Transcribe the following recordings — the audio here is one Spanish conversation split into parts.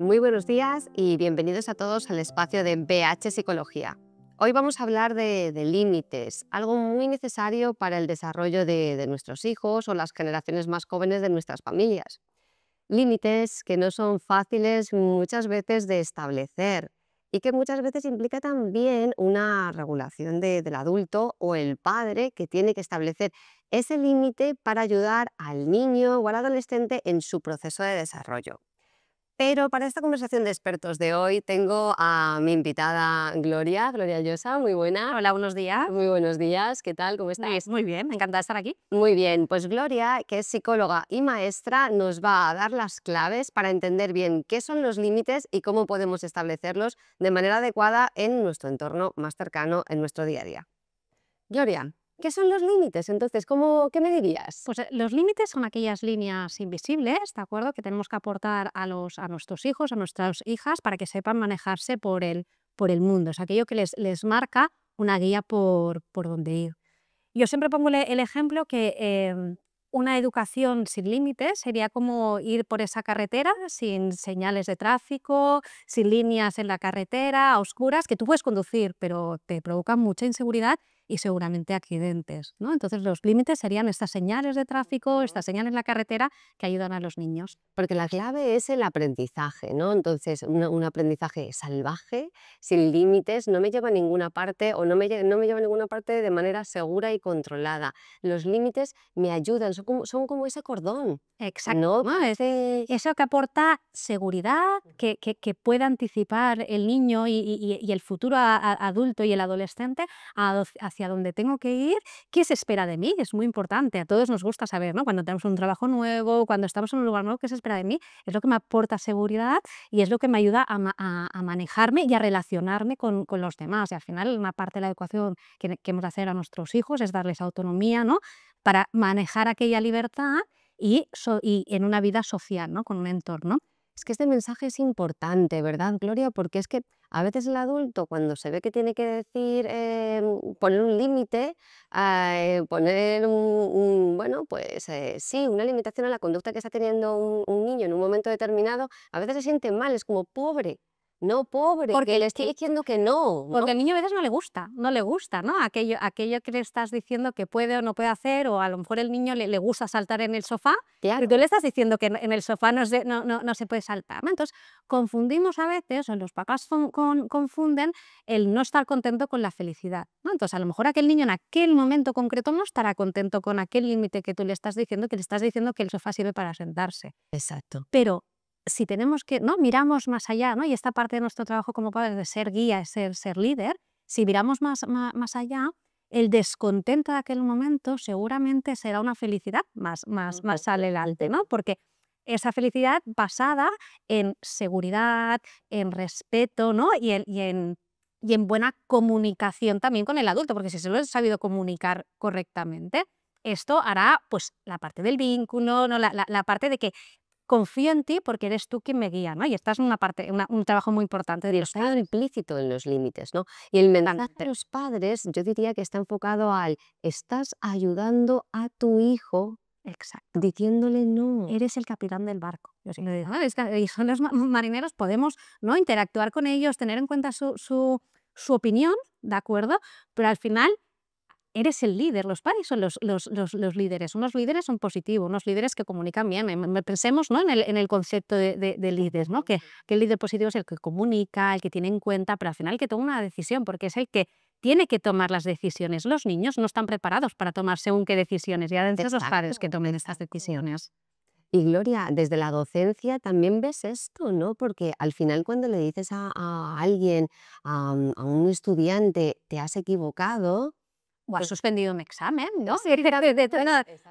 Muy buenos días y bienvenidos a todos al espacio de BH Psicología. Hoy vamos a hablar de límites, algo muy necesario para el desarrollo de nuestros hijos o las generaciones más jóvenes de nuestras familias. Límites que no son fáciles muchas veces de establecer y que muchas veces implica también una regulación del adulto o el padre que tiene que establecer ese límite para ayudar al niño o al adolescente en su proceso de desarrollo. Pero para esta conversación de expertos de hoy tengo a mi invitada Gloria Llosa, muy buena. Hola, buenos días. Muy buenos días, ¿qué tal? ¿Cómo estás? Muy bien, encantada de estar aquí. Muy bien, pues Gloria, que es psicóloga y maestra, nos va a dar las claves para entender bien qué son los límites y cómo podemos establecerlos de manera adecuada en nuestro entorno más cercano, en nuestro día a día. Gloria, ¿qué son los límites? Entonces, ¿qué me dirías? Pues los límites son aquellas líneas invisibles, ¿de acuerdo? Que tenemos que aportar a nuestros hijos, a nuestras hijas, para que sepan manejarse por el mundo. Es aquello que les marca una guía por donde ir. Yo siempre pongo el ejemplo que una educación sin límites sería como ir por esa carretera sin señales de tráfico, sin líneas en la carretera, a oscuras, que tú puedes conducir, pero te provocan mucha inseguridad y seguramente accidentes, ¿no? Entonces los límites serían estas señales de tráfico, estas señales en la carretera que ayudan a los niños. Porque la clave es el aprendizaje, ¿no? Entonces, un aprendizaje salvaje, sin límites, no me lleva a ninguna parte o no me lleva a ninguna parte de manera segura y controlada. Los límites me ayudan, son como ese cordón, Exacto, ¿no? ¿no? Eso que aporta seguridad, que pueda anticipar el niño y el futuro adulto y el adolescente hacia dónde tengo que ir, qué se espera de mí, es muy importante. A todos nos gusta saber, ¿no? Cuando tenemos un trabajo nuevo, cuando estamos en un lugar nuevo, qué se espera de mí, es lo que me aporta seguridad y es lo que me ayuda a manejarme y a relacionarme con los demás. Y al final, una parte de la educación que hemos de hacer a nuestros hijos es darles autonomía, ¿no? Para manejar aquella libertad y en una vida social, ¿no? Con un entorno. Es que este mensaje es importante, ¿verdad, Gloria? Porque es que a veces el adulto, cuando se ve que tiene que decir, poner un límite, poner bueno, pues sí, una limitación a la conducta que está teniendo un niño en un momento determinado, a veces se siente mal, es como pobre, no pobre, que le estoy diciendo que no, ¿no? Porque al niño a veces no le gusta, ¿no? Aquello que le estás diciendo que puede o no puede hacer, o a lo mejor el niño le gusta saltar en el sofá, Claro. y tú le estás diciendo que en el sofá no se puede saltar, ¿no? Entonces, confundimos a veces, o los papás confunden el no estar contento con la felicidad, ¿no? Entonces, a lo mejor aquel niño en aquel momento concreto no estará contento con aquel límite que tú le estás diciendo, que el sofá sirve para sentarse. Exacto. Pero si tenemos que, ¿no? Miramos más allá, ¿no? Y esta parte de nuestro trabajo como padres de ser guía, ser líder, si miramos más allá, el descontento de aquel momento seguramente será una felicidad más adelante, ¿no? Porque esa felicidad basada en seguridad, en respeto, ¿no? Y en buena comunicación también con el adulto, porque si se lo he sabido comunicar correctamente, esto hará pues la parte del vínculo, ¿no? La parte de que confío en ti porque eres tú quien me guía, ¿no? Y esta es una parte, un trabajo muy importante de Y los está padres. implícito en los límites, ¿no? Y el mensaje de Totalmente. los padres, yo diría que está enfocado al, estás ayudando a tu hijo Exacto. diciéndole no. Eres el capitán del barco. Yo siempre digo, "Ah, es que y son los marineros, podemos, ¿no? Interactuar con ellos, tener en cuenta su opinión, ¿de acuerdo? Pero al final eres el líder, los padres son los líderes. Unos líderes son positivos, unos líderes que comunican bien. Pensemos, ¿no? en el concepto de líder, ¿no? Que el líder positivo es el que comunica, el que tiene en cuenta, pero al final el que toma una decisión, porque es el que tiene que tomar las decisiones. Los niños no están preparados para tomar según qué decisiones, y además los padres que Exacto. tomen estas decisiones. Y Gloria, desde la docencia también ves esto, ¿no? Porque al final cuando le dices a alguien, a un estudiante, te has equivocado, O has suspendido un examen, ¿no? exactamente.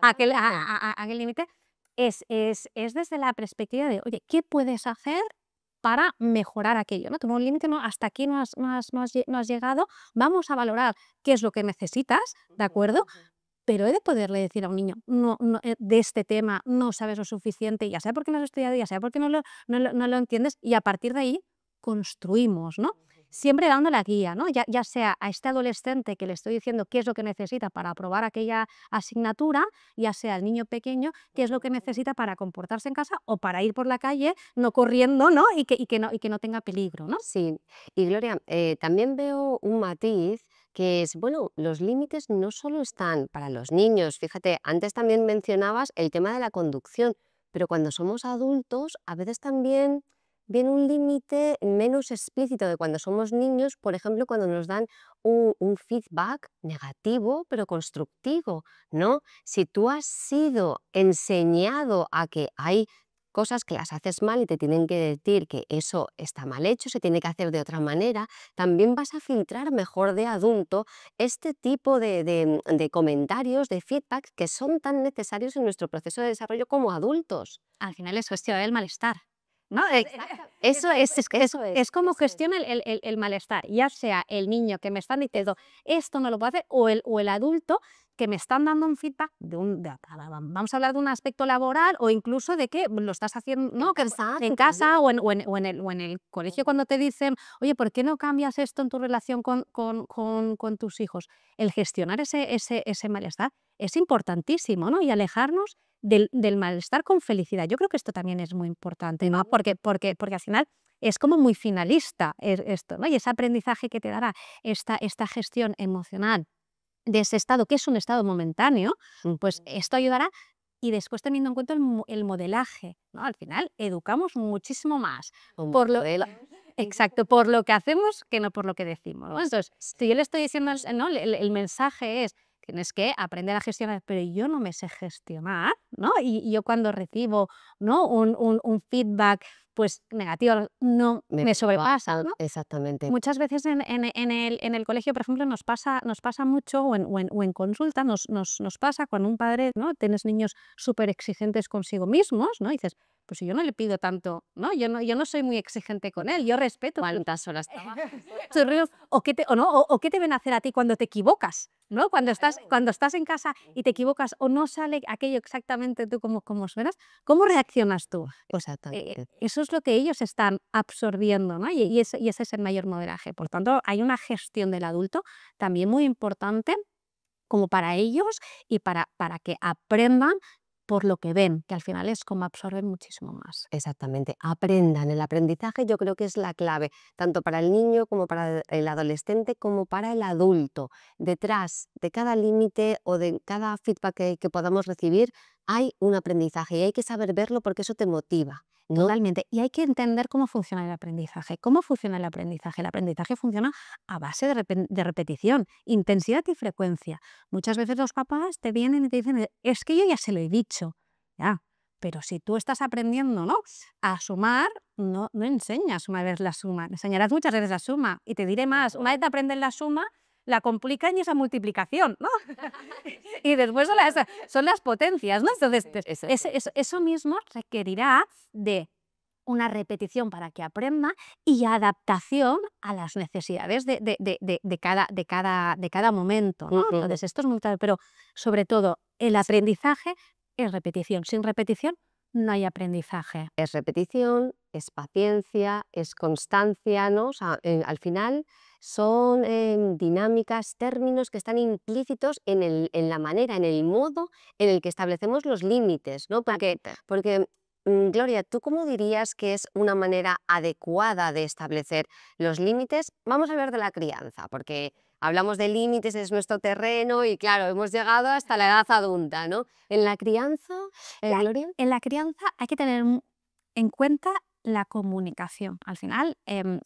Aquel límite es desde la perspectiva de, oye, ¿qué puedes hacer para mejorar aquello? ¿No? Tengo un límite, ¿no? Hasta aquí no has llegado, vamos a valorar qué es lo que necesitas, ¿de acuerdo? Pero he de poderle decir a un niño, de este tema no sabes lo suficiente, ya sea porque no has estudiado, ya sea porque no lo entiendes, y a partir de ahí construimos, ¿no? siempre dando la guía, ¿no? Ya sea a este adolescente que le estoy diciendo qué es lo que necesita para aprobar aquella asignatura, ya sea al niño pequeño qué es lo que necesita para comportarse en casa o para ir por la calle no corriendo, ¿no? Y que no tenga peligro, ¿no? Sí, y Gloria, también veo un matiz que es, bueno, los límites no solo están para los niños, fíjate, antes también mencionabas el tema de la conducción, pero cuando somos adultos, a veces también viene un límite menos explícito de cuando somos niños, por ejemplo, cuando nos dan un feedback negativo, pero constructivo, ¿no? Si tú has sido enseñado a que hay cosas que las haces mal y te tienen que decir que eso está mal hecho, se tiene que hacer de otra manera, también vas a filtrar mejor de adulto este tipo de comentarios, de feedback que son tan necesarios en nuestro proceso de desarrollo como adultos. Al final es gestionar el malestar, ¿no? Eso es, Es como gestiona el malestar, ya sea el niño que me están diciendo esto no lo puedo hacer o el adulto que me están dando un feedback vamos a hablar de un aspecto laboral o incluso de que lo estás haciendo, ¿no? Que en casa o en el colegio cuando te dicen, oye, ¿por qué no cambias esto en tu relación con tus hijos? El gestionar ese malestar es importantísimo, ¿no? Y alejarnos del malestar con felicidad. Yo creo que esto también es muy importante, ¿no? Porque al final es como muy finalista esto, ¿no? Y ese aprendizaje que te dará esta gestión emocional de ese estado, que es un estado momentáneo, pues esto ayudará. Y después teniendo en cuenta el modelaje, ¿no? Al final educamos muchísimo más por lo, exacto, por lo que hacemos que no por lo que decimos, ¿no? Entonces, si yo le estoy diciendo, ¿no? El mensaje es, tienes que aprender a gestionar, pero yo no me sé gestionar, ¿no? Y yo cuando recibo, ¿no? un feedback pues negativo, no me sobrepasa, ¿no? Exactamente. Muchas veces en el colegio, por ejemplo, nos pasa mucho, o en consulta, nos pasa cuando un padre, ¿no? Tienes niños súper exigentes consigo mismos, ¿no? Y dices, pues si yo no le pido tanto, ¿no? Yo no soy muy exigente con él, yo respeto. ¿Cuántas horas trabajas? ¿O qué te ven a hacer a ti cuando te equivocas? ¿No? Cuando estás en casa y te equivocas o no sale aquello exactamente tú como suenas, ¿cómo reaccionas tú? Exactamente. Eso es lo que ellos están absorbiendo, ¿no? Y ese es el mayor modelaje. Por tanto, hay una gestión del adulto también muy importante como para ellos y para que aprendan por lo que ven, que al final es como absorben muchísimo más. Exactamente, aprendan. El aprendizaje yo creo que es la clave, tanto para el niño como para el adolescente, como para el adulto. Detrás de cada límite o de cada feedback que podamos recibir hay un aprendizaje y hay que saber verlo porque eso te motiva, ¿no? Totalmente. Y hay que entender cómo funciona el aprendizaje. ¿Cómo funciona el aprendizaje? El aprendizaje funciona a base de repetición, intensidad y frecuencia. Muchas veces los papás te vienen y te dicen, es que yo ya se lo he dicho. Ya, pero si tú estás aprendiendo, ¿no? A sumar, no enseñas una vez la suma, enseñarás muchas veces la suma. Y te diré más, una vez te aprendes la suma, la complican y esa multiplicación, ¿no? Y después son las potencias, ¿no? Entonces, eso mismo requerirá de una repetición para que aprenda y adaptación a las necesidades de cada momento, ¿no? Entonces, esto es muy clave, pero sobre todo el aprendizaje es repetición. Sin repetición no hay aprendizaje. Es repetición, es paciencia, es constancia, ¿no? O sea, al final son dinámicas, términos que están implícitos en la manera, en el modo en el que establecemos los límites, ¿no? Porque Gloria, ¿tú cómo dirías que es una manera adecuada de establecer los límites? Vamos a hablar de la crianza, porque hablamos de límites, es nuestro terreno y claro, hemos llegado hasta la edad adulta, ¿no? En la crianza, Gloria. En la crianza hay que tener en cuenta la comunicación. Al final, en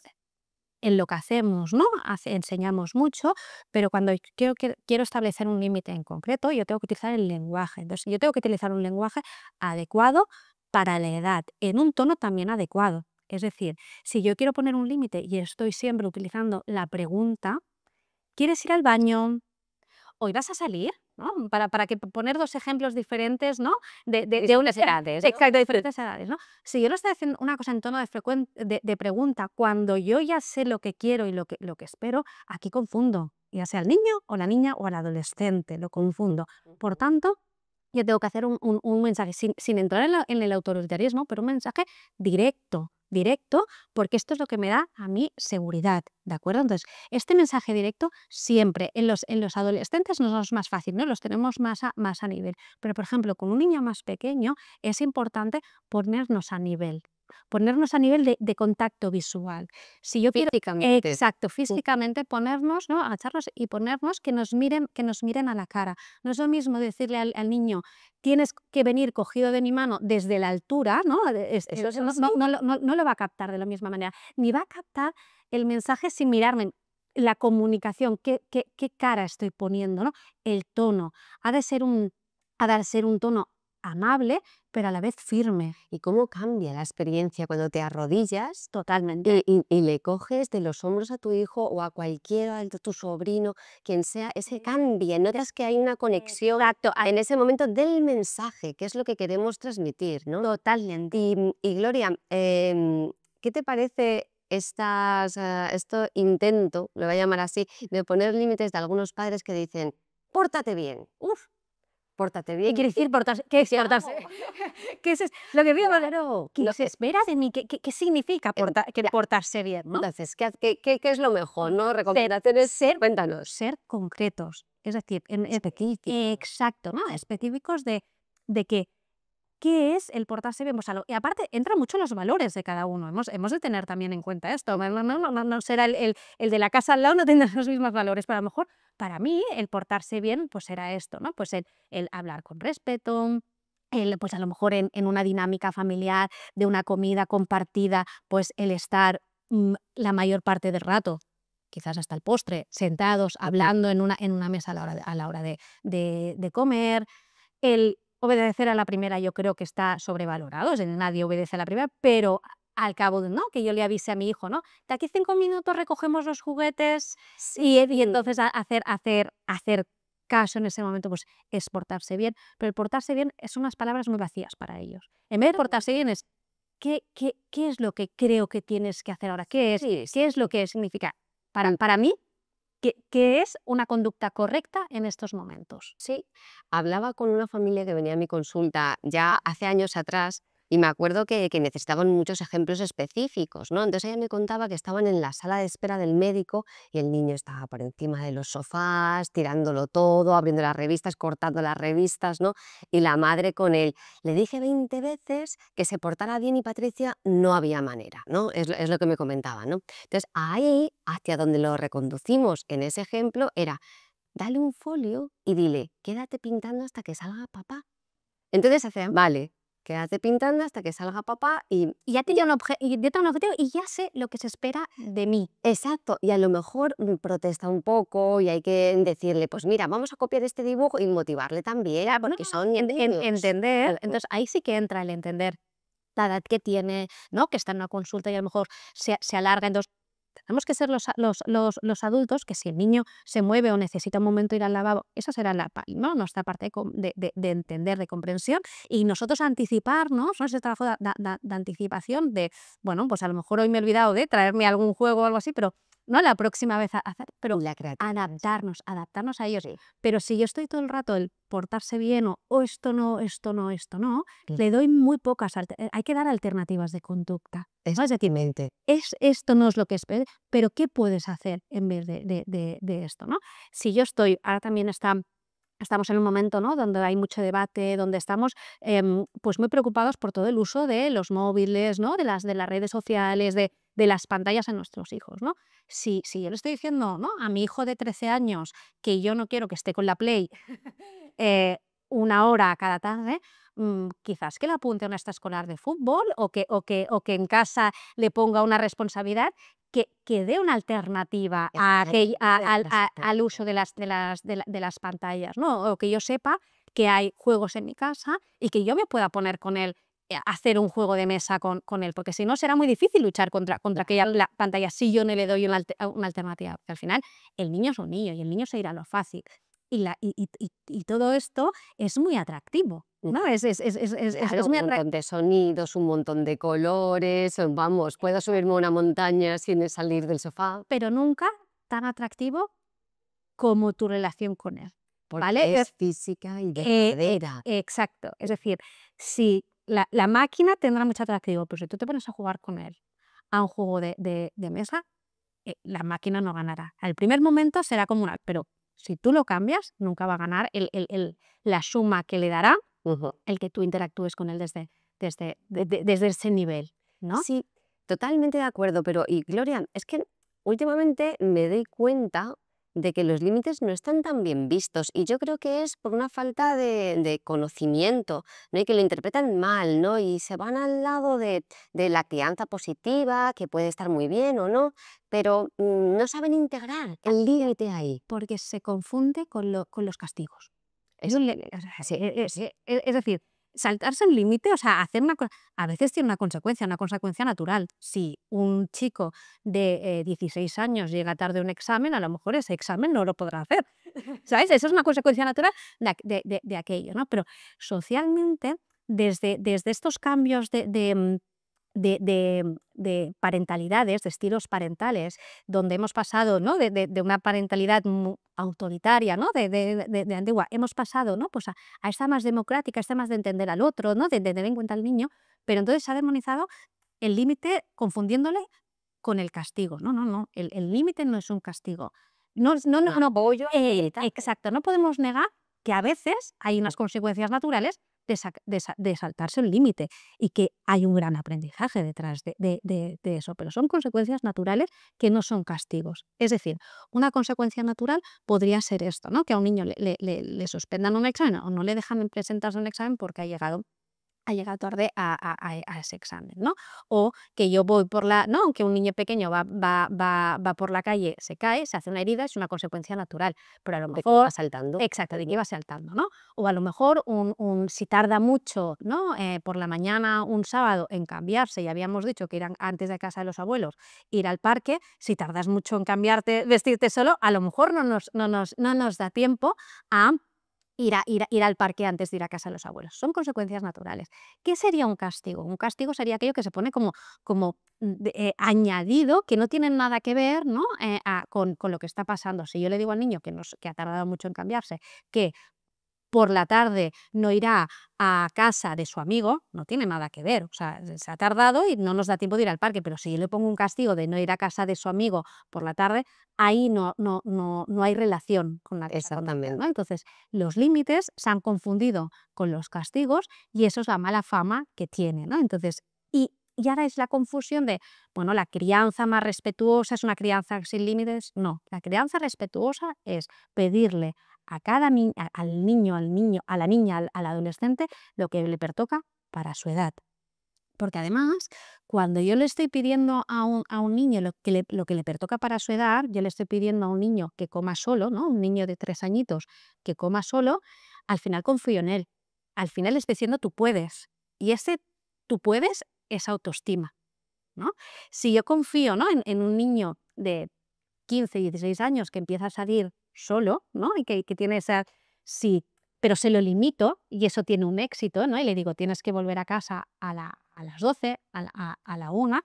lo que hacemos, ¿no? Enseñamos mucho, pero cuando quiero establecer un límite en concreto, yo tengo que utilizar el lenguaje. Entonces, yo tengo que utilizar un lenguaje adecuado para la edad, en un tono también adecuado. Es decir, si yo quiero poner un límite y estoy siempre utilizando la pregunta, ¿quieres ir al baño? ¿Hoy vas a salir? ¿No? Para poner dos ejemplos diferentes, ¿no? De Diferentes edades, ¿no? Exacto, de diferentes edades, ¿no? Si yo no estoy haciendo una cosa en tono de pregunta, cuando yo ya sé lo que quiero y lo que espero, aquí confundo, ya sea al niño o la niña o al adolescente, lo confundo. Por tanto, yo tengo que hacer un mensaje sin entrar en el autoritarismo, pero un mensaje directo, directo, porque esto es lo que me da a mí seguridad, ¿de acuerdo? Entonces, este mensaje directo siempre en los adolescentes nos es más fácil, ¿no? Los tenemos más a nivel. Pero, por ejemplo, con un niño más pequeño es importante ponernos a nivel. Ponernos a nivel de contacto visual. Si yo quiero, Físicamente. exacto, físicamente ponernos, ¿no? Agacharnos y ponernos que nos miren a la cara. No es lo mismo decirle al niño, tienes que venir cogido de mi mano desde la altura, ¿no? Eso es No, así. no lo va a captar de la misma manera, ni va a captar el mensaje sin mirarme. La comunicación, qué cara estoy poniendo, ¿no? El tono. Ha de ser un tono amable, pero a la vez firme. ¿Y cómo cambia la experiencia cuando te arrodillas Totalmente. y le coges de los hombros a tu hijo o a cualquiera, de tu sobrino, quien sea, ese cambia, notas que hay una conexión Exacto, en ese momento del mensaje, que es lo que queremos transmitir, ¿no? totalmente. Y Gloria, ¿qué te parece este intento, lo voy a llamar así, de poner límites de algunos padres que dicen, pórtate bien? Uf, pórtate ¿Qué bien. quiere decir portarse? ¿Qué es portarse? ¿Qué es lo que digo? Claro, ¿Qué se espera de mí? ¿Qué significa ya. portarse bien, no? Entonces, ¿qué es lo mejor, no? Recomendaciones, cuéntanos. Ser concretos, es decir, Específico. exacto, ¿no? Específicos de qué es el portarse bien. Pues y aparte, entra mucho en los valores de cada uno. Hemos de tener también en cuenta esto. No será el de la casa al lado, no tendrá los mismos valores, pero a lo mejor para mí el portarse bien pues era esto, ¿no? Pues el hablar con respeto, pues a lo mejor en una dinámica familiar de una comida compartida, pues el estar la mayor parte del rato, quizás hasta el postre, sentados, hablando en una mesa a la hora de comer. El obedecer a la primera yo creo que está sobrevalorado, es decir, nadie obedece a la primera, pero al cabo de, ¿no? Que yo le avise a mi hijo, ¿no? De aquí 5 minutos recogemos los juguetes y entonces hacer caso en ese momento, pues es portarse bien, pero el portarse bien son unas palabras muy vacías para ellos. En vez de portarse bien es, ¿qué es lo que creo que tienes que hacer ahora? ¿Qué es? Sí, ¿Qué es lo que significa para mí? ¿Qué es una conducta correcta en estos momentos? sí. Hablaba con una familia que venía a mi consulta ya hace años atrás y me acuerdo que necesitaban muchos ejemplos específicos, ¿no? Entonces ella me contaba que estaban en la sala de espera del médico y el niño estaba por encima de los sofás, tirándolo todo, abriendo las revistas, cortando las revistas, ¿no? Y la madre con él. Le dije 20 veces que se portara bien y Patricia no había manera, ¿no? Es lo que me comentaba, ¿no? Entonces ahí, hacia donde lo reconducimos en ese ejemplo, era dale un folio y dile, quédate pintando hasta que salga papá. Entonces, vale, quédate pintando hasta que salga papá Y ya tenía un objetivo y ya sé lo que se espera de mí. exacto, y a lo mejor protesta un poco y hay que decirle, pues mira, vamos a copiar este dibujo y motivarle también, porque son niños. Entender, entonces ahí sí que entra el entender la edad que tiene, ¿no? Que está en una consulta y a lo mejor se alarga. Entonces, tenemos que ser los adultos que si el niño se mueve o necesita un momento ir al lavabo, esa será ¿no? Nuestra parte de entender, de comprensión, y nosotros anticiparnos, ¿no? Ese trabajo de anticipación de, bueno, pues a lo mejor hoy me he olvidado de traerme algún juego o algo así, pero no la próxima vez hacer, pero La creatividad. adaptarnos a ellos. Sí. Pero si yo estoy todo el rato el portarse bien o esto no, Mm. le doy muy pocas, hay que dar alternativas de conducta. ¿No? Es decir, Exactamente. esto no es lo que espero, pero ¿qué puedes hacer en vez de esto? ¿No? Si yo estoy, ahora también estamos en un momento, ¿no? Donde hay mucho debate, donde estamos pues muy preocupados por todo el uso de los móviles, ¿no? De las redes sociales, de las pantallas en nuestros hijos, ¿no? Si yo le estoy diciendo, ¿no? A mi hijo de 13 años que yo no quiero que esté con la Play 1 hora cada tarde, quizás que le apunte a una extraescolar de fútbol o que en casa le ponga una responsabilidad que dé una alternativa al uso de las pantallas, ¿no? O que yo sepa que hay juegos en mi casa y que yo me pueda poner con él a hacer un juego de mesa con él, porque si no será muy difícil luchar contra aquella pantalla si yo no le doy una alternativa, porque al final el niño es un niño y el niño se irá a lo fácil. Y todo esto es muy atractivo, ¿no? Es Claro, muy un montón de sonidos, un montón de colores, vamos, puedo subirme a una montaña sin salir del sofá, pero nunca tan atractivo como tu relación con él, porque ¿vale? es física y verdadera. Exacto. Es decir, si la máquina tendrá mucho atractivo, pero si tú te pones a jugar con él a un juego de mesa, la máquina no ganará. Al primer momento será como pero si tú lo cambias, nunca va a ganar la suma que le dará Ujú. el que tú interactúes con él desde ese nivel, ¿no? Sí, totalmente de acuerdo, pero y Gloria, es que últimamente me doy cuenta de que los límites no están tan bien vistos y yo creo que es por una falta de conocimiento, ¿no? Y que lo interpretan mal, ¿no? Y se van al lado de la crianza positiva, que puede estar muy bien o no, pero no saben integrar el límite ahí. Porque se confunde con los castigos. Es- O sea, sí, es decir, saltarse un límite, o sea, hacer a veces tiene una consecuencia natural. Si un chico de 16 años llega tarde a un examen, a lo mejor ese examen no lo podrá hacer, ¿sabes? Eso es una consecuencia natural de aquello, ¿no? Pero socialmente, desde estos cambios de parentalidades, de estilos parentales, donde hemos pasado, ¿no? de una parentalidad autoritaria, ¿no? de antigua, hemos pasado, ¿no? Pues a esta más democrática, a esta más de entender al otro, ¿no? De tener en cuenta al niño, pero entonces se ha demonizado el límite confundiéndole con el castigo. No, no, no, el límite no es un castigo. No, apoyo, exacto, no podemos negar que a veces hay unas consecuencias naturales de saltarse un límite y que hay un gran aprendizaje detrás de eso, pero son consecuencias naturales que no son castigos. Es decir, una consecuencia natural podría ser esto, ¿no? Que a un niño le suspendan un examen o no le dejan presentarse un examen porque ha llegado tarde a ese examen, ¿no? O que yo voy ¿no? Aunque un niño pequeño va por la calle, se cae, se hace una herida, es una consecuencia natural, pero a lo de que va mejor saltando. exacto, de que iba saltando, ¿no? O a lo mejor si tarda mucho, ¿no? Por la mañana un sábado en cambiarse, y habíamos dicho que ir antes de casa de los abuelos, ir al parque, si tardas mucho en cambiarte, vestirte solo, a lo mejor no nos da tiempo a ir al parque antes de ir a casa de los abuelos. Son consecuencias naturales. ¿Qué sería un castigo? Un castigo sería aquello que se pone como añadido, que no tiene nada que ver, ¿no? Con lo que está pasando. Si yo le digo al niño que ha tardado mucho en cambiarse, que por la tarde no irá a casa de su amigo, no tiene nada que ver. O sea, se ha tardado y no nos da tiempo de ir al parque, pero si yo le pongo un castigo de no ir a casa de su amigo por la tarde, ahí no hay relación con la conducta, ¿no? Exactamente. Entonces, los límites se han confundido con los castigos y eso es la mala fama que tiene, ¿no? Entonces, y ahora es la confusión de, bueno, la crianza más respetuosa es una crianza sin límites. No, la crianza respetuosa es pedirle a cada al niño, a la niña, al adolescente, lo que le pertoca para su edad. Porque además, cuando yo le estoy pidiendo a un niño lo que le pertoca para su edad, yo le estoy pidiendo a un niño que coma solo, ¿no? Un niño de 3 añitos que coma solo, al final confío en él. Al final le estoy diciendo tú puedes. Y ese tú puedes es autoestima, ¿no? Si yo confío, ¿no? en un niño de 15, 16 años que empieza a salir solo, ¿no? Y que tiene esa... Sí, pero se lo limito y eso tiene un éxito, ¿no? Y le digo, tienes que volver a casa a las 12, a la 1.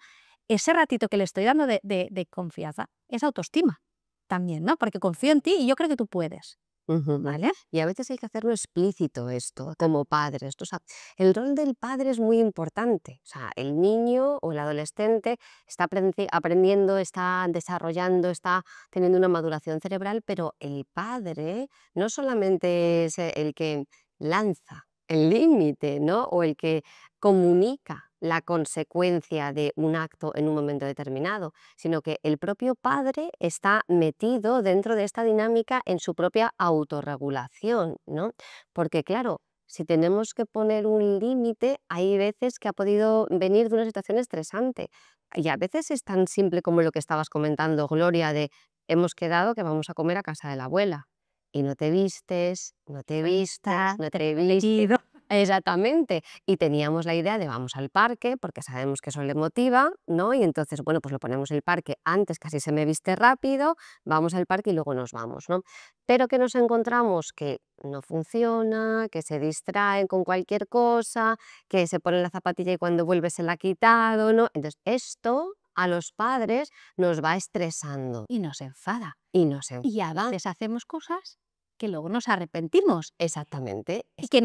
Ese ratito que le estoy dando de confianza es autoestima también, ¿no? Porque confío en ti y yo creo que tú puedes, Ujú. ¿vale? Y a veces hay que hacerlo explícito esto, como padres. O sea, el rol del padre es muy importante. O sea, el niño o el adolescente está aprendiendo, está desarrollando, está teniendo una maduración cerebral, pero el padre no solamente es el que lanza el límite, ¿no? O el que comunica la consecuencia de un acto en un momento determinado, sino que el propio padre está metido dentro de esta dinámica en su propia autorregulación, ¿no? Porque claro, si tenemos que poner un límite, hay veces que ha podido venir de una situación estresante. Y a veces es tan simple como lo que estabas comentando, Gloria, de hemos quedado que vamos a comer a casa de la abuela. Y no te vistes, no te vistas, no te vistes. Exactamente. Y teníamos la idea de vamos al parque, porque sabemos que eso le motiva, ¿no? Y entonces, bueno, pues lo ponemos el parque antes, casi se me viste rápido, vamos al parque y luego nos vamos, ¿no? Pero que nos encontramos que no funciona, que se distraen con cualquier cosa, que se ponen la zapatilla y cuando vuelve se la ha quitado, ¿no? Entonces, esto a los padres nos va estresando Y nos enfada. y nos Y a veces hacemos cosas que luego nos arrepentimos exactamente. y que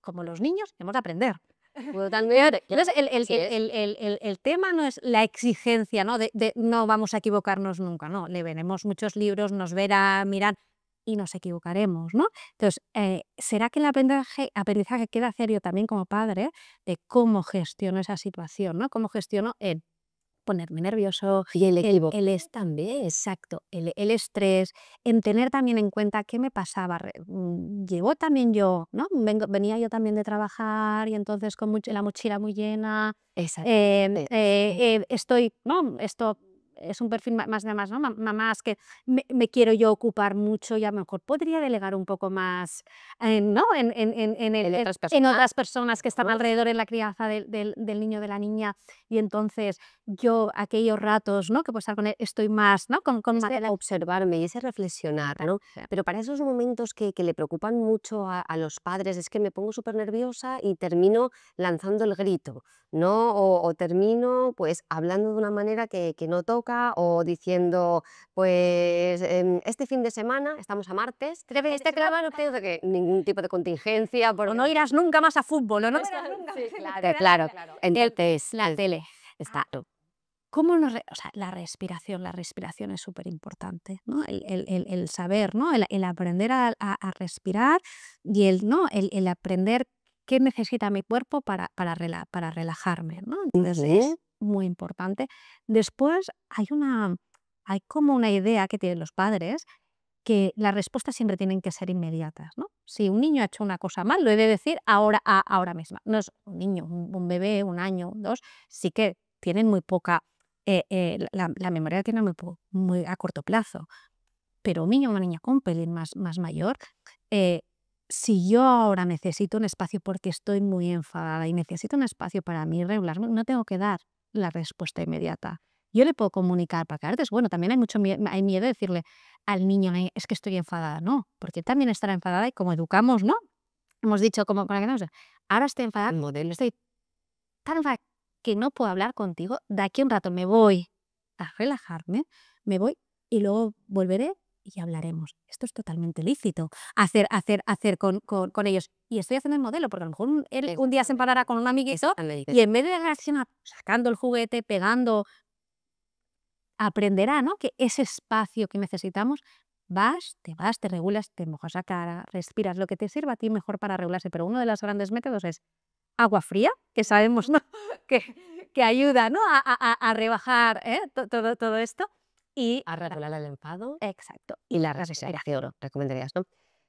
como los niños, hemos de aprender. Totalmente. Entonces, Así es. el tema no es la exigencia, ¿no? De no vamos a equivocarnos nunca, no. Le veremos muchos libros, nos verá, mirar y nos equivocaremos, ¿no? Entonces, ¿será que el aprendizaje queda hacer yo también como padre de cómo gestiono esa situación, ¿no? Cómo gestiono el ponerme nervioso, Y el el equivocarse también. exacto, el estrés, en tener también en cuenta qué me pasaba. Llevo también yo, ¿no? Venía yo también de trabajar y entonces con la mochila muy llena. Exactamente. Sí. Estoy, ¿no? Esto es un perfil más de más, ¿no? Mamás que me quiero yo ocupar mucho y a lo mejor podría delegar un poco más, ¿no? En otras En personas, otras personas que están ¿no? alrededor en la crianza del niño o de la niña y entonces yo aquellos ratos, ¿no? Que puedo estar con él, estoy más, ¿no? Con Ese Madeline. observarme y ese reflexionar, ¿no? Pero para esos momentos que le preocupan mucho a los padres, es que me pongo súper nerviosa y termino lanzando el grito, ¿no? O termino, pues, hablando de una manera que no toca o diciendo, pues, este fin de semana, estamos a martes, este claro, no tengo que ningún tipo de contingencia O porque no irás nunca más a fútbol, o no irás Exacto, nunca. sí, claro. Entonces, La tele. exacto. ¿Cómo o sea, la respiración es súper importante, ¿no? El saber, ¿no? El aprender a respirar y ¿no? El aprender qué necesita mi cuerpo para relajarme, ¿no? Entonces Ujú. es muy importante. Después hay como una idea que tienen los padres que las respuestas siempre tienen que ser inmediatas, ¿no? Si un niño ha hecho una cosa mal, lo he de decir ahora misma. No es un niño, un bebé, un año, dos, sí que tienen muy poca, la memoria la tienen muy a corto plazo, pero un niño o una niña con un pelín más mayor, eh, si yo ahora necesito un espacio porque estoy muy enfadada y necesito un espacio para mí regularme, no tengo que dar la respuesta inmediata. Yo le puedo comunicar, para que antes, bueno, también hay miedo de decirle al niño, es que estoy enfadada, no, porque él también estará enfadada y como educamos, ¿no? Hemos dicho como para que no, ahora estoy enfadada, Modelo. estoy tan enfadada que no puedo hablar contigo, de aquí a un rato me voy a relajarme, me voy y luego volveré y hablaremos. Esto es totalmente lícito, hacer con ellos. Y estoy haciendo el modelo, porque a lo mejor él un día se enfadará con un amiguito Exactamente. y en vez de reaccionar sacando el juguete, pegando, aprenderá, ¿no? Que ese espacio que necesitamos, te regulas, te mojas la cara, respiras lo que te sirva a ti mejor para regularse. Pero uno de los grandes métodos es agua fría, que sabemos, ¿no? que ayuda, ¿no? A rebajar, todo esto. Y A regular el enfado exacto. y la respiración, recomendarías, ¿no?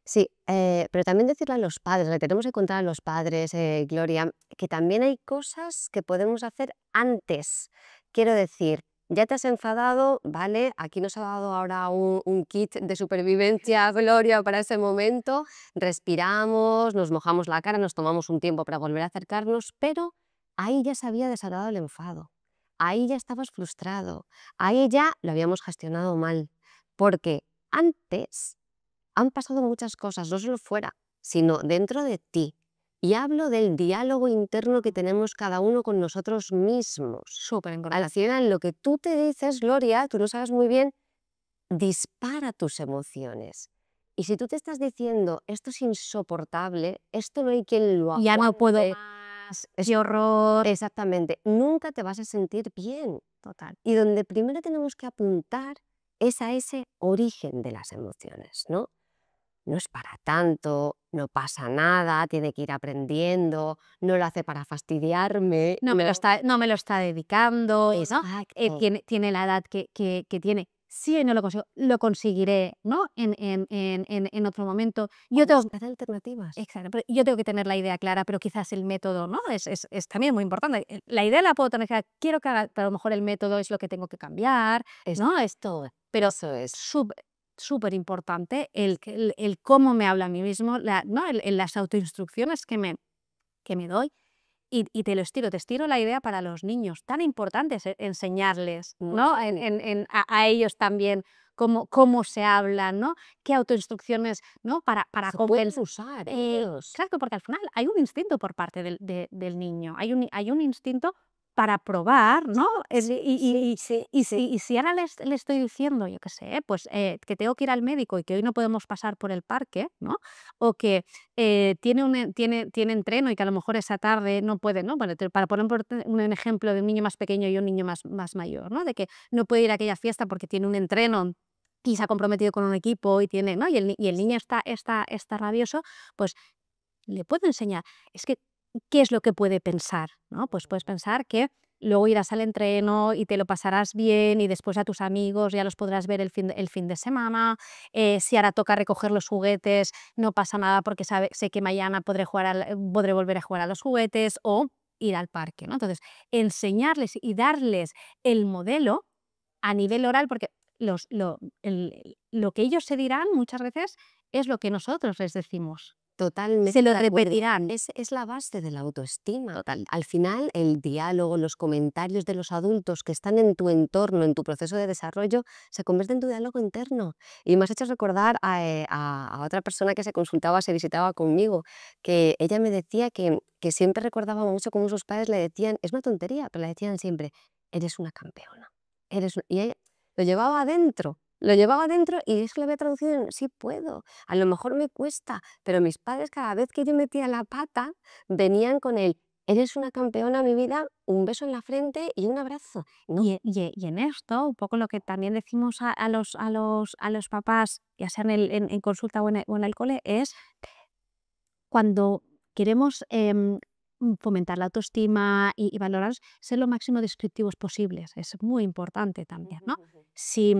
Sí, pero también decirle a los padres, le tenemos que contar a los padres, Gloria, que también hay cosas que podemos hacer antes. Quiero decir, ya te has enfadado, ¿vale? Aquí nos ha dado ahora un kit de supervivencia, Gloria, para ese momento. Respiramos, nos mojamos la cara, nos tomamos un tiempo para volver a acercarnos, pero ahí ya se había desatado el enfado. Ahí ya estabas frustrado. Ahí ya lo habíamos gestionado mal. Porque antes han pasado muchas cosas, no solo fuera, sino dentro de ti. Y hablo del diálogo interno que tenemos cada uno con nosotros mismos. súper Al importante. final, lo que tú te dices, Gloria, tú lo sabes muy bien, dispara tus emociones. Y si tú te estás diciendo, esto es insoportable, esto no hay quien lo Ya no puedo aguante, más, qué horror. exactamente, nunca te vas a sentir bien. Total. Y donde primero tenemos que apuntar es a ese origen de las emociones, ¿no? No es para tanto, no pasa nada, tiene que ir aprendiendo, no lo hace para fastidiarme, No me lo está dedicando, ¿no? Exacto. Tiene la edad que tiene. Si no lo consigo, lo conseguiré, ¿no? En otro momento. Yo tengo Buscar alternativas. exacto, pero yo tengo que tener la idea clara, pero quizás el método, ¿no? Es también muy importante. La idea la puedo tener clara, quiero que haga, pero a lo mejor el método es lo que tengo que cambiar, ¿no? Exacto, Pero eso es. súper importante el cómo me hablo a mí mismo, ¿no? Las autoinstrucciones que me doy y te estiro la idea para los niños. Tan importante es enseñarles, ¿no? Muy. A ellos también cómo se hablan, ¿no? Qué autoinstrucciones, ¿no? Para Se pueden compensar. usar ellos. Exacto, porque al final hay un instinto por parte del niño, hay un instinto para probar, ¿no? Sí. Y si ahora le estoy diciendo, yo qué sé, pues que tengo que ir al médico y que hoy no podemos pasar por el parque, ¿no? O que tiene entreno y que a lo mejor esa tarde no puede, ¿no? Bueno, para poner un ejemplo de un niño más pequeño y un niño más mayor, ¿no? De que no puede ir a aquella fiesta porque tiene un entreno y se ha comprometido con un equipo y tiene, ¿no? Y el niño está rabioso, pues le puedo enseñar. Es que, ¿qué es lo que puede pensar? ¿No? Pues puedes pensar que luego irás al entreno y te lo pasarás bien y después a tus amigos ya los podrás ver el fin de semana. Si ahora toca recoger los juguetes, no pasa nada porque sé que mañana podré volver a jugar a los juguetes o ir al parque, ¿no? Entonces, enseñarles y darles el modelo a nivel oral, porque lo que ellos se dirán muchas veces es lo que nosotros les decimos. Totalmente Se lo de acuerdo. repetirán. Es la base de la autoestima. Total. Al final, el diálogo, los comentarios de los adultos que están en tu entorno, en tu proceso de desarrollo, se convierte en tu diálogo interno. Y me has hecho recordar a otra persona que se visitaba conmigo, que ella me decía que siempre recordaba mucho cómo sus padres le decían, es una tontería, pero le decían siempre, eres una campeona. Y ella lo llevaba adentro y es que lo había traducido en sí puedo. A lo mejor me cuesta, pero mis padres cada vez que yo metía la pata venían con el eres una campeona, mi vida, un beso en la frente y un abrazo. No, Y en esto, un poco lo que también decimos a los papás, ya sea en consulta o en el cole, es cuando queremos fomentar la autoestima y valorarlos, ser lo máximo descriptivos posibles. Es muy importante también, ¿no? Si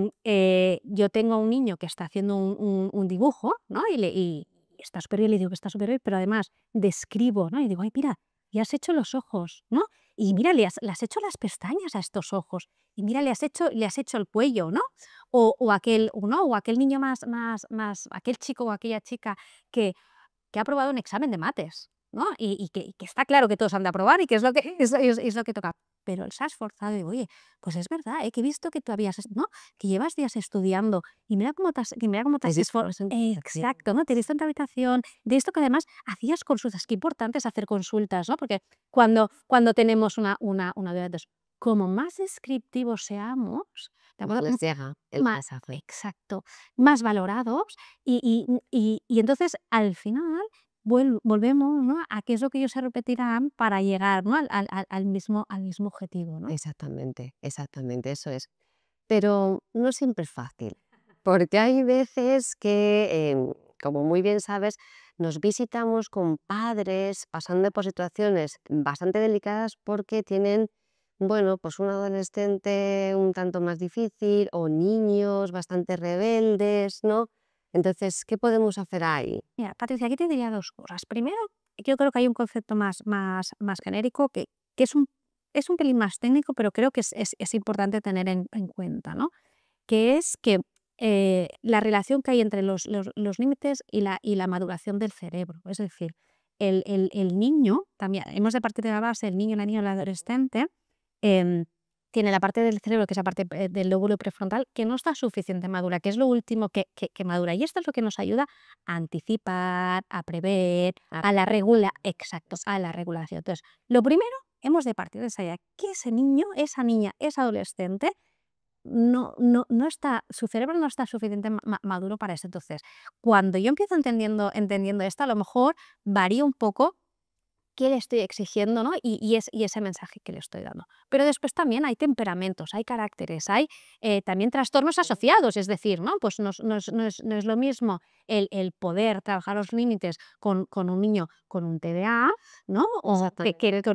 yo tengo un niño que está haciendo un dibujo, ¿no? Y está súper bien, le digo que está súper bien, pero además describo, ¿no? Y digo, ay, mira, ya has hecho los ojos, ¿no? Y mira, le has hecho las pestañas a estos ojos. Y mira, le has hecho el cuello, ¿no? O aquel niño aquel chico o aquella chica que ha aprobado un examen de mates, ¿no? Y que está claro que todos han de aprobar y que es lo que, es lo que toca. Pero él se ha esforzado y digo, oye, pues es verdad, que he visto que tú ¿no? Que llevas días estudiando y mira cómo te has esforzado. Exacto, ¿no? Te he visto en tu habitación, de esto que además hacías consultas, qué importante es hacer consultas, ¿no? Porque cuando tenemos una duda, entonces, como más descriptivos seamos, ¿de acuerdo? les llega el mensaje. Exacto, más valorados y entonces al final volvemos, ¿no? A qué es lo que ellos se repetirán para llegar, ¿no? Al mismo objetivo, ¿no? Exactamente, eso es. Pero no siempre es fácil, porque hay veces que, como muy bien sabes, nos visitamos con padres pasando por situaciones bastante delicadas porque tienen, bueno, pues un adolescente un tanto más difícil o niños bastante rebeldes, ¿no? Entonces, ¿qué podemos hacer ahí? Mira, Patricia, aquí te diría dos cosas. Primero, yo creo que hay un concepto más genérico que es un pelín más técnico, pero creo que es importante tener en cuenta, ¿no? Que es que la relación que hay entre los límites y la maduración del cerebro. Es decir, el niño, también hemos de partir de la base, el niño, la niña, el adolescente, em, tiene la parte del cerebro, que es la parte del lóbulo prefrontal, que no está suficiente madura, que es lo último que madura. Y esto es lo que nos ayuda a anticipar, a prever, a la exacto, a la regulación. Entonces, lo primero, hemos de partir de esa idea, que ese niño, esa niña, ese adolescente, no está, su cerebro no está suficientemente maduro para eso. Entonces, cuando yo empiezo entendiendo esto, a lo mejor varía un poco qué le estoy exigiendo, ¿no? Y ese mensaje que le estoy dando. Pero después también hay temperamentos, hay caracteres, hay también trastornos asociados, es decir, ¿no? Pues no es lo mismo el poder trabajar los límites con un niño con un TDA, ¿no? O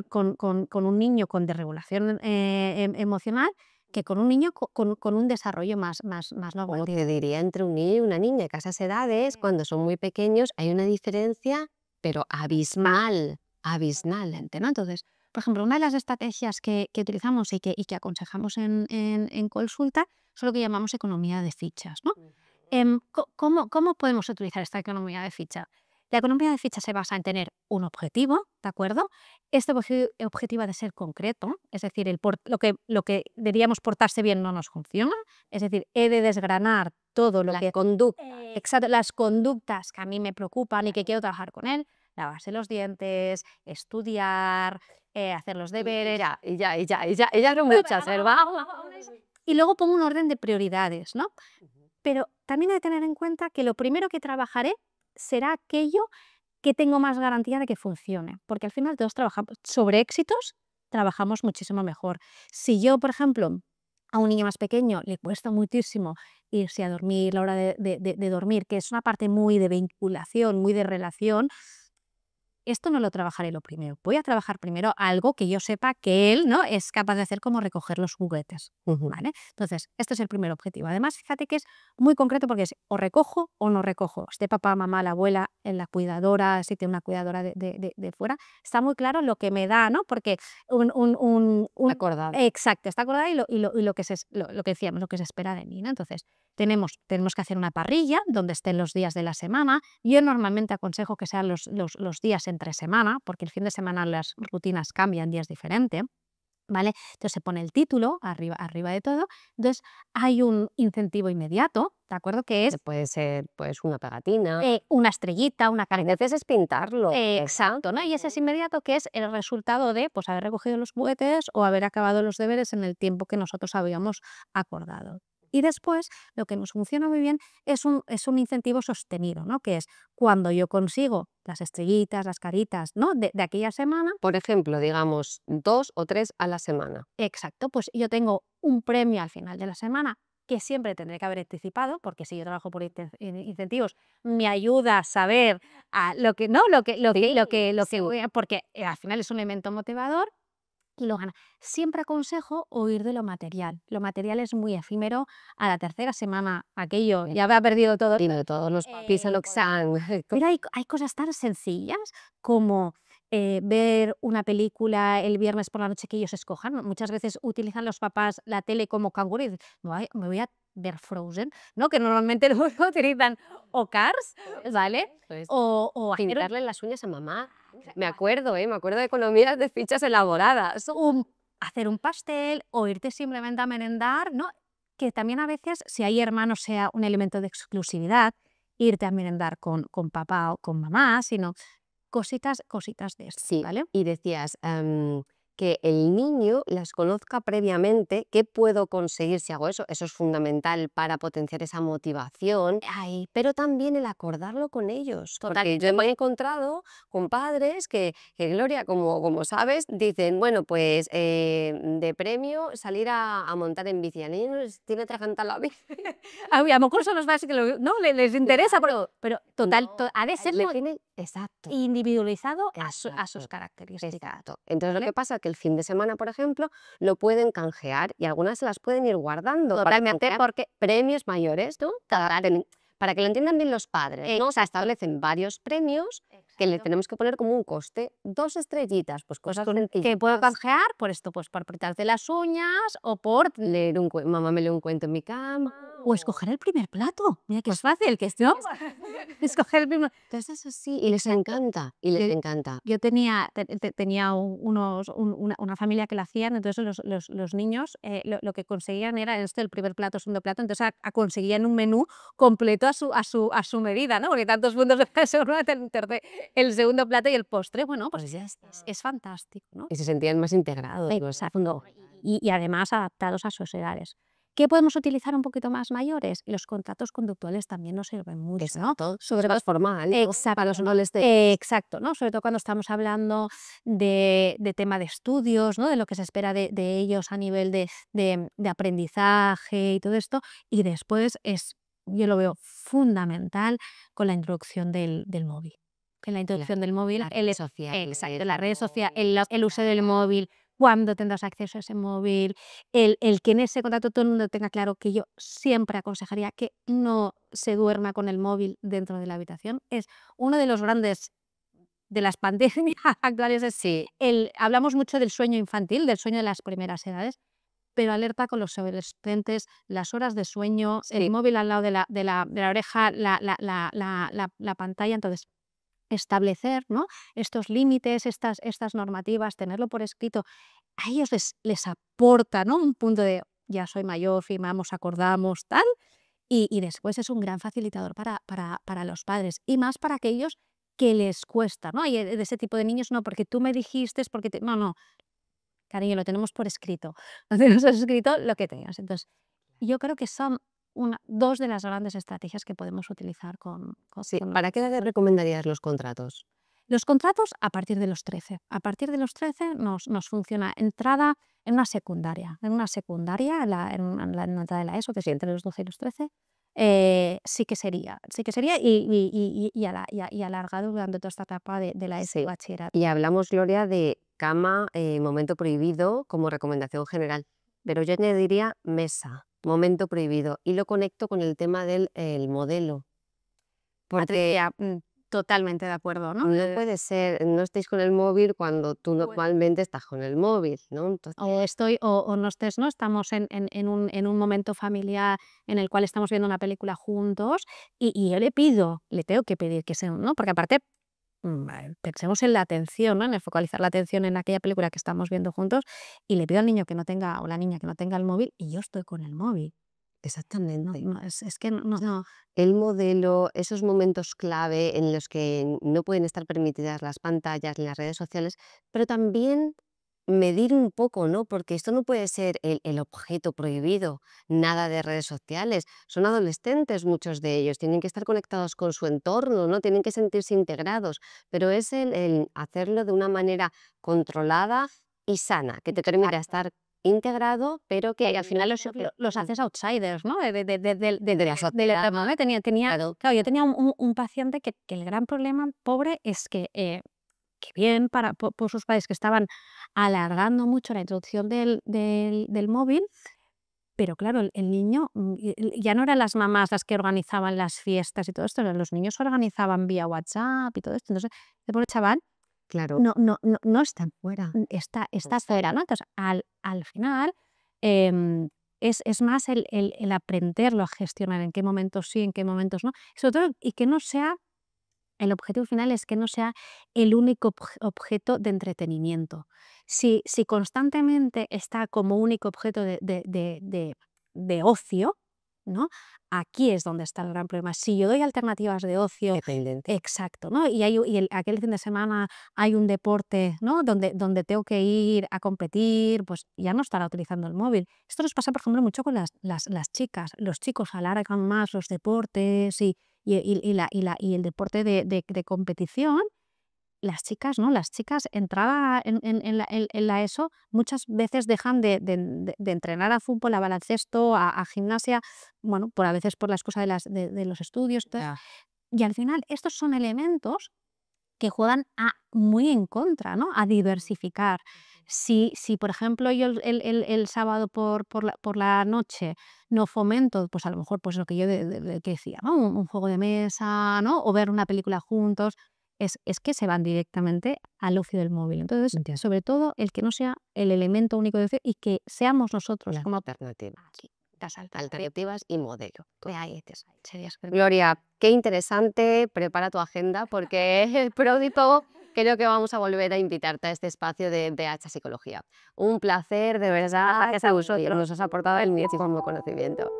con un niño con desregulación emocional, que con un niño con un desarrollo más normal. O te diría entre un niño y una niña, que a esas edades, cuando son muy pequeños, hay una diferencia, pero abismal, abismal. Totalmente, ¿no? Entonces, por ejemplo, una de las estrategias que utilizamos y que aconsejamos en consulta es lo que llamamos economía de fichas, ¿no? ¿Cómo podemos utilizar esta economía de ficha? La economía de ficha se basa en tener un objetivo, ¿de acuerdo? Este objetivo ha de ser concreto, es decir, lo que deberíamos portarse bien no nos funciona, es decir, he de desgranar todo lo La que... conducta. Exacto, las conductas que a mí me preocupan y que quiero trabajar con él, lavarse los dientes, estudiar, hacer los deberes. Ya son muchas, ¿verdad? Y luego pongo un orden de prioridades, ¿no? Pero también hay que tener en cuenta que lo primero que trabajaré será aquello que tengo más garantía de que funcione, porque al final todos trabajamos sobre éxitos, trabajamos muchísimo mejor. Si yo, por ejemplo, a un niño más pequeño le cuesta muchísimo irse a dormir, la hora de dormir, que es una parte muy de vinculación, muy de relación, esto no lo trabajaré lo primero. Voy a trabajar primero algo que yo sepa que él, ¿no?, es capaz de hacer, como recoger los juguetes, ¿vale? Entonces, este es el primer objetivo. Además, fíjate que es muy concreto porque es o recojo o no recojo. Esté papá, mamá, la abuela, la cuidadora, si tiene una cuidadora de fuera, está muy claro lo que me da, ¿no? Porque Acordado. exacto, está acordado lo que decíamos, lo que se espera de mí, ¿no? Entonces, tenemos que hacer una parrilla donde estén los días de la semana. Yo normalmente aconsejo que sean los días entre semana, porque el fin de semana las rutinas cambian, días diferentes, ¿vale? Entonces se pone el título arriba de todo. Entonces hay un incentivo inmediato, ¿de acuerdo? Que es Puede ser, pues, una pegatina. una estrellita, una A carita. veces es pintarlo. Exacto, ¿no? Y ese es inmediato, que es el resultado de, pues, haber recogido los juguetes o haber acabado los deberes en el tiempo que nosotros habíamos acordado. Y después, lo que nos funciona muy bien es un incentivo sostenido, ¿no? Que es cuando yo consigo las estrellitas, las caritas, ¿no?, de aquella semana. Por ejemplo, digamos 2 o 3 a la semana. Exacto, pues yo tengo un premio al final de la semana que siempre tendré que haber anticipado, porque si yo trabajo por incentivos, me ayuda a saber lo que, ¿no?, Sí. porque al final es un elemento motivador y lo gana. Siempre aconsejo huir de lo material. Lo material es muy efímero. A la tercera semana aquello ya habrá perdido todo. Digo, de todos los papis en lo que sean. Pero hay cosas tan sencillas como ver una película el viernes por la noche que ellos escojan. Muchas veces utilizan los papás la tele como canguro y dicen, me voy a ver Frozen, ¿no?, que normalmente luego utilizan, o Cars, ¿vale? Pues, O hacer pintarle las uñas a mamá. Me acuerdo de economías de fichas elaboradas. hacer un pastel o irte simplemente a merendar, ¿no? Que también a veces, si hay hermanos, sea un elemento de exclusividad, irte a merendar con papá o con mamá, sino cositas de estas, Sí, ¿vale? y decías, que el niño las conozca previamente. ¿Qué puedo conseguir si hago eso? Eso es fundamental para potenciar esa motivación, pero también el acordarlo con ellos. Porque yo me he encontrado con padres que Gloria, como sabes, dicen, bueno, pues de premio salir a montar en bici. A niños les tiene que encantar la bici. A lo mejor son los padres que no les interesa, Claro. pero total, No, ha de ser exacto. individualizado a sus Exacto. características. Exacto. Entonces lo ¿Vale? que pasa es que el fin de semana, por ejemplo, lo pueden canjear y algunas se las pueden ir guardando. Totalmente, Canjear porque premios mayores, ¿no? Para que lo entiendan bien los padres, ¿no? O sea, establecen varios premios que le tenemos que poner como un coste. 2 estrellitas, pues cosas que puedo sencillitas. canjear por esto, pues por pintarte las uñas o por Leer mamá me lee un cuento en mi cama. o escoger el primer plato. Mira que es fácil, que es, ¿no? Escoger el primer. Entonces eso sí, y les encanta, encanta. Yo tenía una familia que lo hacían, entonces los niños lo que conseguían era esto, el primer plato, segundo plato, entonces conseguían un menú completo a su medida, ¿no? Porque tantos puntos el segundo plato y el postre, bueno, pues Pues ya está. es fantástico, ¿no? Y se sentían más integrados. Exacto. Y además adaptados a sus edades. ¿Qué podemos utilizar un poquito más mayores? Los contratos conductuales también nos sirven mucho, ¿no? Exacto. Sobre más formal, ¿no? Exacto, Para los roles de... exacto, ¿no? Sobre todo cuando estamos hablando de tema de estudios, ¿no?, de lo que se espera de ellos a nivel de aprendizaje y todo esto. Y después yo lo veo fundamental con la introducción del móvil. En la introducción del móvil, las redes sociales, exacto, las redes sociales, el uso del móvil, cuándo tendrás acceso a ese móvil, el que en ese contacto todo el mundo tenga claro que yo siempre aconsejaría que no se duerma con el móvil dentro de la habitación. Es uno de los grandes de las pandemias actuales. Sí. Hablamos mucho del sueño infantil, del sueño de las primeras edades, pero alerta con los adolescentes, las horas de sueño, Sí. el móvil al lado de la oreja, la pantalla. Entonces, establecer, ¿no?, estos límites, estas normativas, tenerlo por escrito, a ellos les aporta, ¿no?, un punto de ya soy mayor, firmamos, acordamos, tal, y después es un gran facilitador para los padres y más para aquellos que les cuesta, ¿no? Y de ese tipo de niños, no, porque tú me dijiste, no, cariño, lo tenemos por escrito, lo tenemos por escrito lo que tengas. Entonces, yo creo que son dos de las grandes estrategias que podemos utilizar Sí, con ¿para qué edad recomendarías los contratos? los contratos a partir de los 13. A partir de los 13 nos funciona entrada en una secundaria. En una secundaria, en la entrada de la ESO, que es entre los 12 y los 13, sí que sería y alargado durante toda esta etapa de la ESO y Sí. bachillerato. Y hablamos, Gloria, de cama, momento prohibido como recomendación general, pero yo añadiría mesa, momento prohibido, y lo conecto con el tema del el modelo. Porque Patricia, totalmente de acuerdo, ¿no? no puede ser, no estéis con el móvil cuando tú Pues normalmente estás con el móvil, ¿no? Entonces, o no estés, ¿no? Estamos en un momento familiar en el cual estamos viendo una película juntos y yo le tengo que pedir que sea, ¿no? Porque aparte, pensemos en la atención, ¿no? En el focalizar la atención en aquella película que estamos viendo juntos y le pido al niño que no tenga o la niña que no tenga el móvil y yo estoy con el móvil. No, exactamente. es que no. El modelo, esos momentos clave en los que no pueden estar permitidas las pantallas ni las redes sociales, pero también medir un poco, ¿no? Porque esto no puede ser el objeto prohibido, nada de redes sociales. Son adolescentes muchos de ellos, tienen que estar conectados con su entorno, ¿no? Tienen que sentirse integrados, pero es el hacerlo de una manera controlada y sana, que te permita estar integrado, pero que Y al final los haces outsiders, ¿no? de la sociedad. ¿no? Claro. Claro, yo tenía un paciente que el gran problema, pobre, es que bien por sus padres que estaban alargando mucho la introducción del móvil, pero claro, el niño, ya no eran las mamás las que organizaban las fiestas y todo esto, los niños organizaban vía WhatsApp y todo esto. Entonces, el pobre chaval Claro, no está fuera. está fuera, ¿no? Entonces, al final, em, es más el aprenderlo a gestionar, en qué momentos sí, en qué momentos no. Sobre todo, y que no sea el objetivo final es que no sea el único objeto de entretenimiento. Si constantemente está como único objeto de ocio, ¿no? Aquí es donde está el gran problema. Si yo doy alternativas de ocio. Dependiente. Exacto, ¿no? Aquel fin de semana hay un deporte, ¿no? Donde tengo que ir a competir, pues ya no estará utilizando el móvil. Esto nos pasa, por ejemplo, mucho con las chicas. Los chicos alargan más los deportes y el deporte de competición. Las chicas no, las chicas entrada en la ESO muchas veces dejan de entrenar a fútbol, a baloncesto, a gimnasia, bueno, a veces por la excusa de los estudios. Entonces, y al final estos son elementos que juegan muy en contra, ¿no? A diversificar. Si por ejemplo, yo el sábado por la noche no fomento, pues a lo mejor pues lo que yo que decía, ¿no? Un juego de mesa, ¿no? O ver una película juntos, es que se van directamente al ocio del móvil. Entonces, Entiendo. sobre todo, el que no sea el elemento único de ocio y que seamos nosotros Las como alternativas. las Alternativas y modelo. ahí sería súper. Gloria, qué interesante. Prepara tu agenda porque pronto creo que vamos a volver a invitarte a este espacio de BH Psicología. Un placer, de verdad. Gracias a vosotros. Nos has aportado el muchísimo conocimiento.